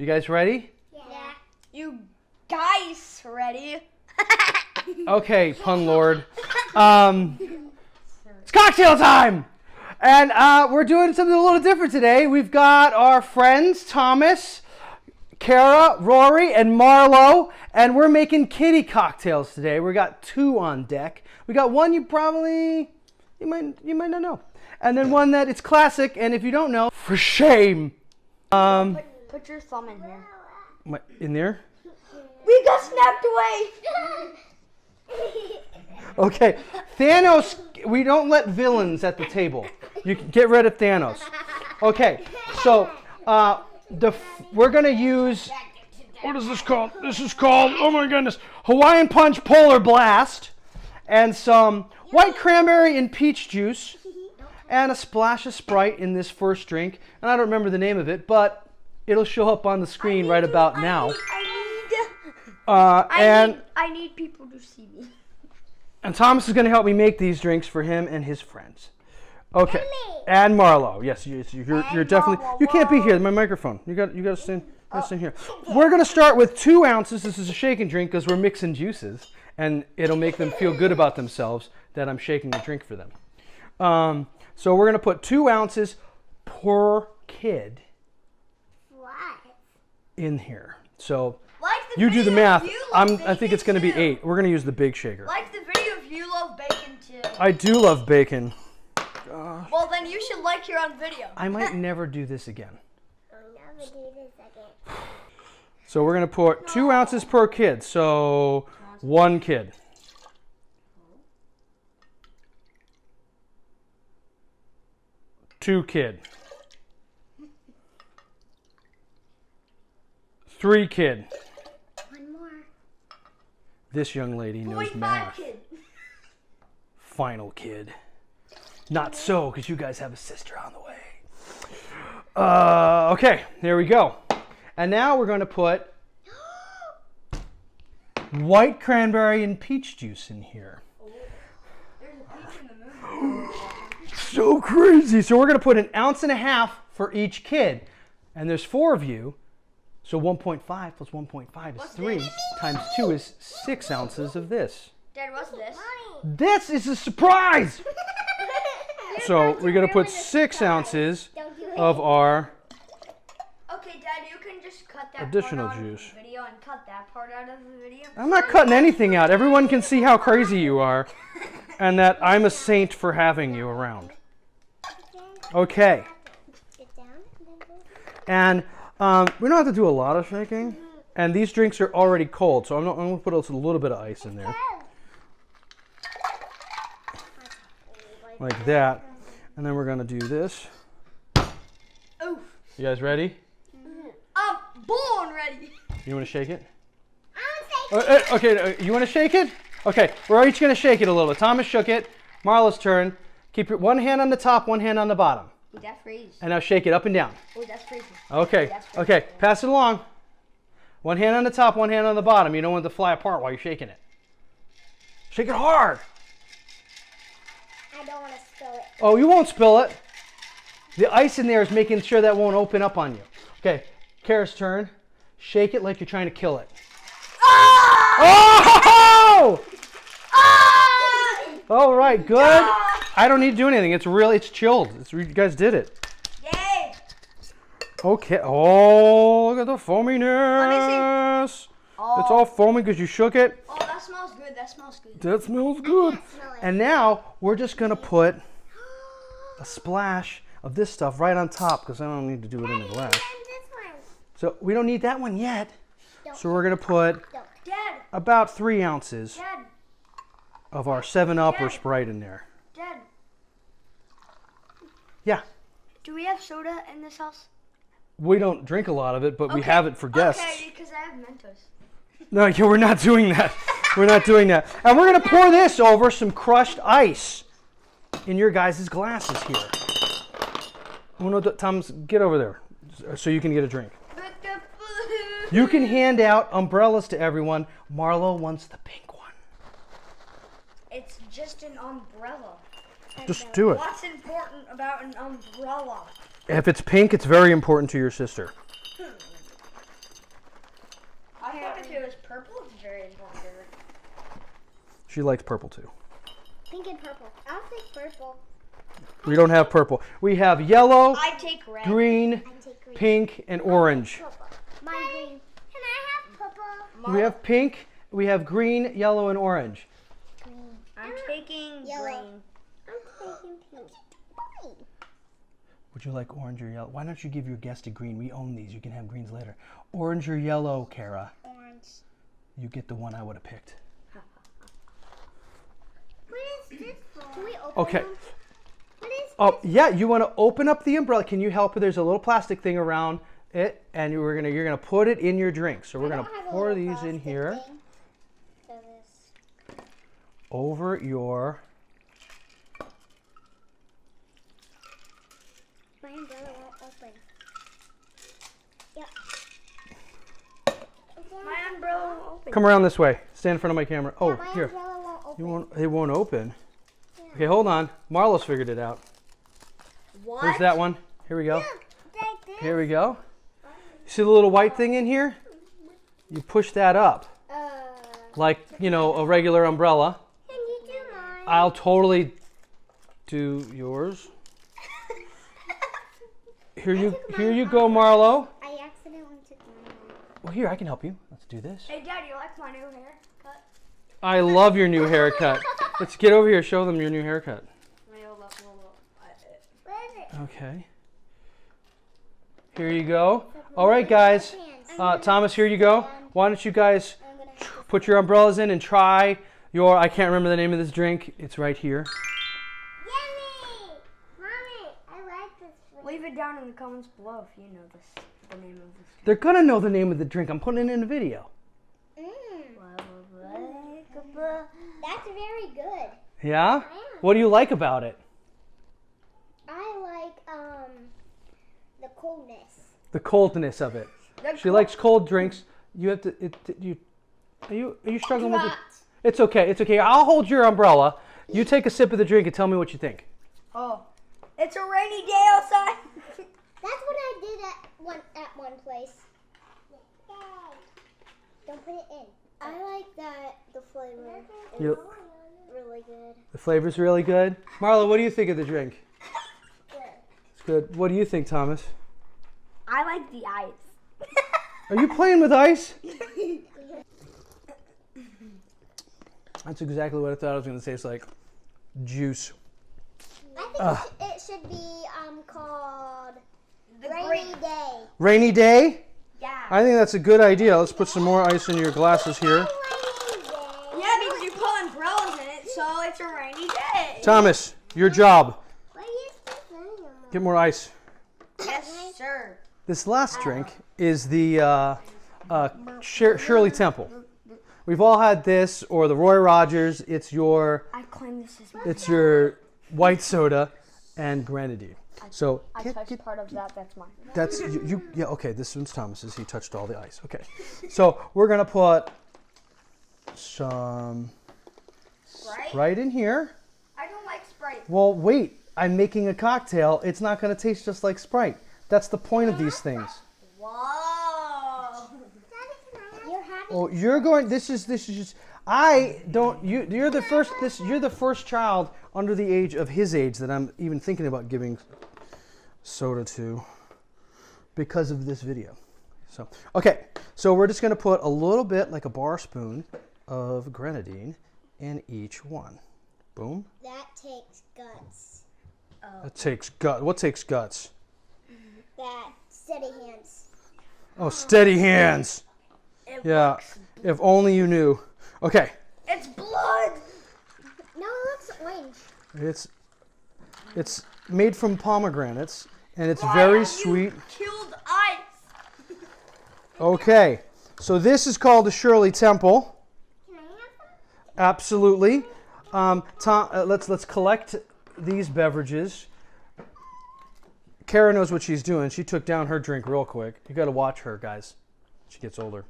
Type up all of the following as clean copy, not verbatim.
You guys ready? Yeah. You guys ready? Okay, pun lord. It's cocktail time! And we're doing something a little different today. We've got our friends, Thomas, Kara, Rory, and Marlo, and we're making Kiddie cocktails today. We got 2 on deck. We got one you might not know. And then one that it's classic, and if you don't know, for shame. Put your thumb in here. In there? We got snapped away! Okay, Thanos, we don't let villains at the table. You can get rid of Thanos. Okay, so we're going to use, what is this called? This is called, oh my goodness, Hawaiian Punch Polar Blast, and some white cranberry and peach juice, and a splash of Sprite in this first drink. And I don't remember the name of it, but it'll show up on the screen right about now. I need people to see me. And Thomas is going to help me make these drinks for him and his friends. Okay. And Marlo. Yes, you're definitely. You can't be here. My microphone. You got to stand here. We're going to start with 2 ounces. This is a shake and drink because we're mixing juices, and it'll make them feel good about themselves that I'm shaking a drink for them. So we're going to put 2 ounces per kid in here. So you do the math. I think it's going to be 8. We're going to use the big shaker. Like the video if you love bacon too. I do love bacon. Well, then you should like your own video. I might never do this again. I'll never do this again. So we're going to put 2 ounces per kid. So 1 kid. 2 kid. 3 kid. 1 more. This young lady knows math. Kid. Final kid. Not so, because you guys have a sister on the way. Okay, there we go. And now we're going to put white cranberry and peach juice in here. There's a peach in the movie. So crazy. So we're going to put 1.5 ounces for each kid. And there's 4 of you. So 1.5 plus 1.5 is 3 times 2 is 6 ounces of this. Dad, what's this? This is a surprise! So we're going to put 6 ounces of our Okay, Dad, you can just cut that additional part out juice. of the video and cut that part out of the video. I'm not cutting anything out. Everyone can see how crazy you are and that I'm a saint for having you around. Okay. And we don't have to do a lot of shaking. And these drinks are already cold, so I'm going to put a little bit of ice in there. Like that. And then we're going to do this. Oof. You guys ready? I'm born ready. You want to shake it? Okay, you want to shake it? Okay, we're each going to shake it a little. Thomas shook it. Marlo's turn. Keep your 1 hand on the top, 1 hand on the bottom. Ooh, that freeze. And now shake it up and down. Oh, that's freezing. Okay, okay, pass it along. 1 hand on the top, 1 hand on the bottom. You don't want it to fly apart while you're shaking it. Shake it hard. I don't want to spill it. Oh, you won't spill it. The ice in there is making sure that won't open up on you. Okay, Kara's turn. Shake it like you're trying to kill it. Oh! All right, good. I don't need to do anything. It's chilled. You guys did it. Yay! Okay. Oh, look at the foaminess. Oh. It's all foamy because you shook it. Oh, that smells good. That smells good. That smells good. And now we're just going to put a splash of this stuff right on top because I don't need to do it in the glass. So we don't need that one yet. So we're going to put Dad. about 3 ounces Dad. of our 7-Up or Dad. Sprite in there. Dad. Yeah. Do we have soda in this house? We don't drink a lot of it, but we have it for guests. Okay, because I have Mentos. No, yeah, we're not doing that. We're not doing that. And we're going to pour this over some crushed ice in your guys' glasses here. Oh, no, Thomas, get over there so you can get a drink. You can hand out umbrellas to everyone. Marlo wants the pink one. It's just an umbrella. Just do it. What's important about an umbrella? If it's pink, it's very important to your sister. I thought if it was purple, it's very longer. She likes purple too. Pink and purple. I'll take purple. We don't have purple. We have yellow, I take red. green, I take green. pink, and orange. Purple. Mine green. Can I have purple? We have pink, we have green, yellow, and orange. Green. I'm taking Yellow. green. I'm taking pink. Mine. Would you like orange or yellow? Why don't you give your guest a green? We own these. You can have greens later. Orange or yellow, Kara? Orange. You get the one I would have picked. What is this for? Can we open Okay. them? What is Oh, yeah, you want to open up the umbrella. Can you help her? There's a little plastic thing around it, and you're gonna put it in your drink. So we're I gonna don't have a pour little these in plastic here thing for this. over your. My umbrella won't open. Yep. My umbrella won't open. Come around this way. Stand in front of my camera. Oh, my here. umbrella won't open. You won't. It won't open. Yeah. Okay, hold on. Marlo's figured it out. What? Here's that one. Here we go. Look, like this. Here we go. See the little white thing in here? You push that up, like, you know, a regular umbrella. Can you do mine? I'll totally do yours. Here you go, Marlo. I accidentally took mine. Well, here, I can help you. Let's do this. Hey, Dad, you like my new haircut? I love your new haircut. Let's get over here. Show them your new haircut. Hold up. What is it? Okay. Here you go. All right, guys. Thomas, here you go. Why don't you guys I'm gonna put your umbrellas in and try your, I can't remember the name of this drink. It's right here. Yummy! Mommy, I like this one. Leave it down in the comments below if you know the name of this. They're going to know the name of the drink. I'm putting it in the video. That's very good. Yeah? What do you like about it? I like the coldness. The coldness of it. She likes cold drinks. You have to. Are you struggling with it? It's okay. It's okay. I'll hold your umbrella. You take a sip of the drink and tell me what you think. Oh, it's a rainy day outside. That's what I did at one place. Don't put it in. I like that the flavor is You- really good. The flavor's really good. Marla, what do you think of the drink? Good. It's good. What do you think, Thomas? I like the ice. Are you playing with ice? That's exactly what I thought it was going to taste like. Juice. I think it should be called Rainy Day. Rainy day? Yeah. I think that's a good idea. Let's put some more ice in your glasses here. Rainy Day. Yeah, because you put umbrellas in it, so it's a rainy day. Thomas, your job. What is this thing? Get more ice. Yes, sir. This last drink is the Shirley Temple. We've all had this, or the Roy Rogers. It's your white soda and Grenadine. So I touched part of that. That's mine. that's you. Yeah. Okay. This one's Thomas's. He touched all the ice. Okay. So we're gonna put some Sprite in here. I don't like Sprite. Well, wait. I'm making a cocktail. It's not gonna taste just like Sprite. That's the point of these things. Whoa. You're having Oh, you're going. This is just. I don't. You're the first. You're the first child under the age of his age that I'm even thinking about giving soda to, because of this video. So okay. So we're just gonna put a little bit, like a bar spoon, of Grenadine in each one. Boom. that takes guts. That takes gut. What takes guts? That steady hands. Oh, steady hands. Yeah. If only you knew. Okay. It's blood. No, it looks orange. It's made from pomegranates, and it's very You sweet. killed ice. Okay, so this is called the Shirley Temple. Can I have some? Absolutely. Let's collect these beverages. Kara knows what she's doing. She took down her drink real quick. You got to watch her, guys. She gets older.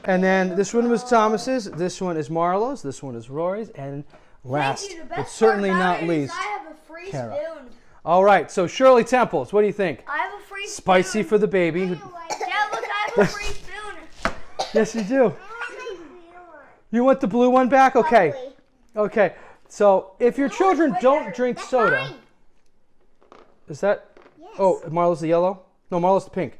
And then this one was Thomas's. This one is Marlo's. This one is Rory's. And last, Thank you. The but best certainly part not about it is least, I have a free Kara. spoon. all right. So Shirley Temples, what do you think? I have a free Spicy spoon. for the baby. I like Dad, look, I have a free spoon. Yes, you do. I want my blue one. You want the blue one back? Okay. Probably. Okay. So if your children don't drink That's soda, mine. is that? Yes. Oh, Marla's the yellow? No, Marla's the pink.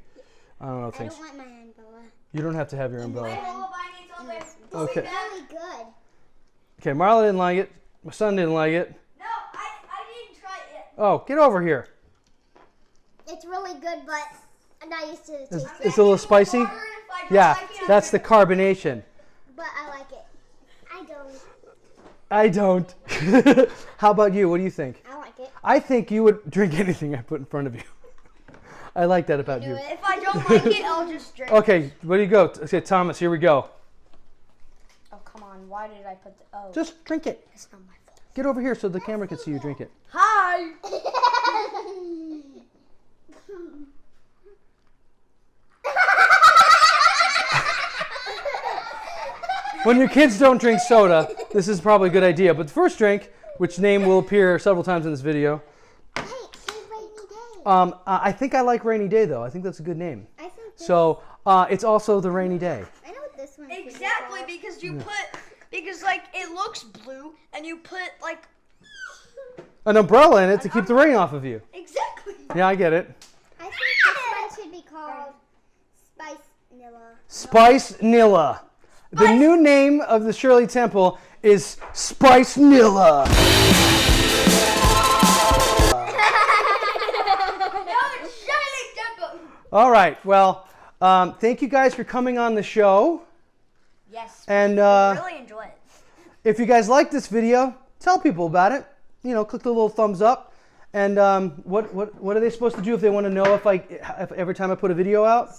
I don't know I things. don't want my umbrella. You don't have to have your My umbrella. lullaby needs all this. Okay. It's really good. Okay, Marla didn't like it. My son didn't like it. No, I didn't try it. Oh, get over here. It's really good, but I'm not used to It's, taste it. it's a little spicy. Water, and if I don't Yeah, like it, that's the carbonation. But I like it. I don't. I don't. How about you? What do you think? I like it. I think you would drink anything I put in front of you. I like that about you. If I don't like it, I'll just drink. Okay, where do you go? Okay, Thomas, here we go. Oh, come on. Why did I put the... Oh. Just drink it. It's not my fault. Get over here so the camera can see you drink it. Hi. When your kids don't drink soda, this is probably a good idea. But the first drink, which name will appear several times in this video, Hey, say rainy day. I think I like Rainy Day, though. I think that's a good name. I think this, So it's also the Rainy Day. I know what this one is. Exactly, because you put... Because, like, it looks blue, and you put, like... An umbrella in it to keep the rain off of you. Exactly. Yeah, I get it. I think this one should be called SPICENILLA. The new name of the Shirley Temple is SPICENILLA. No, it's Shirley Temple. All right. Well, thank you guys for coming on the show. Yes. And Really enjoy it. if you guys like this video, tell people about it. You know, click the little thumbs up. And what are they supposed to do if they want to know if every time I put a video out?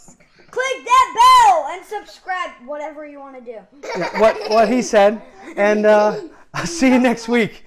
Click that bell and subscribe, whatever you want to do. Yeah, what he said. And I'll see you next week.